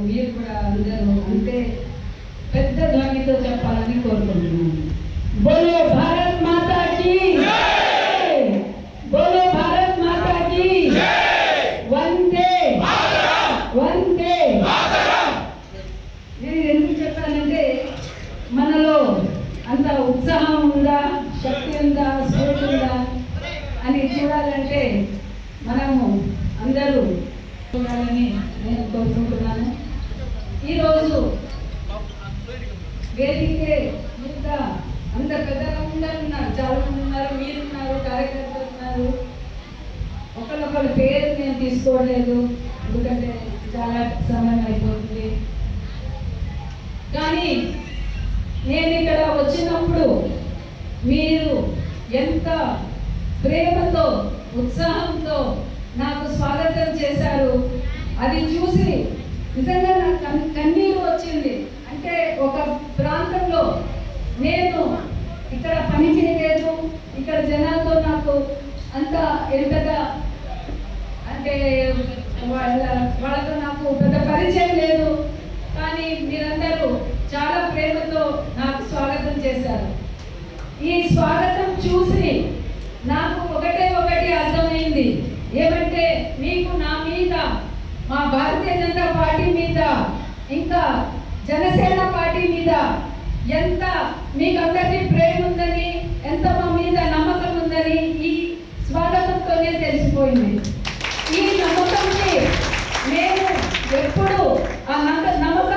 మీరు కూడా అందరూ అంతే పెద్ద ధ్వనితో చెప్పాలని కోరుకుంటున్నాను. బోలో భారత్ మాతా కీ జై, బోలో భారత్ మాతా కీ జై, వందే మాతరం, వందే మాతరం. నేను ఎందుకు చెప్పానంటే మనలో అంత ఉత్సాహం ఉందా, శక్తి ఉందా, స్ఫూర్తి ఉందా అని చూడాలంటే మనము అందరూ చూడాలని నేను కోరుకుంటున్నాను. ఈరోజు వేదికే మీద అంత పెద్దలందరూ ఉన్నారు, చాలా మంది ఉన్నారు, మీరున్నారు, కార్యకర్తలు ఉన్నారు. ఒకళ్ళొకళ్ళ పేరు నేను తీసుకోవట్లేదు ఎందుకంటే చాలా సమయం అయిపోతుంది. కానీ నేను ఇక్కడ వచ్చినప్పుడు మీరు ఎంత ప్రేమతో ఉత్సాహంతో నాకు స్వాగతం చేశారు అది చూసి నిజంగా నాకు కన్నీరు వచ్చింది. అంటే ఒక ప్రాంతంలో నేను ఇక్కడ పని చేయలేదు, ఇక్కడ జనాలతో నాకు అంత ఎంతగా అంటే వాళ్ళతో నాకు పెద్ద పరిచయం లేదు. కానీ మీరందరూ చాలా ప్రేమతో నాకు స్వాగతం చేశారు. ఈ స్వాగతం చూసి నాకు ఒకటి అర్థమైంది. ఏమంటే మీకు నా మీద, మా భారతీయ జనతా పార్టీ మీద, ఇంకా జనసేన పార్టీ మీద ఎంత మీకందరికీ ప్రేమ ఉందని, ఎంత మా మీద నమ్మకం ఉందని ఈ స్వాగతంతోనే తెలిసిపోయింది. ఈ నమ్మకంకి నేను ఎప్పుడు ఆ నమ్మకం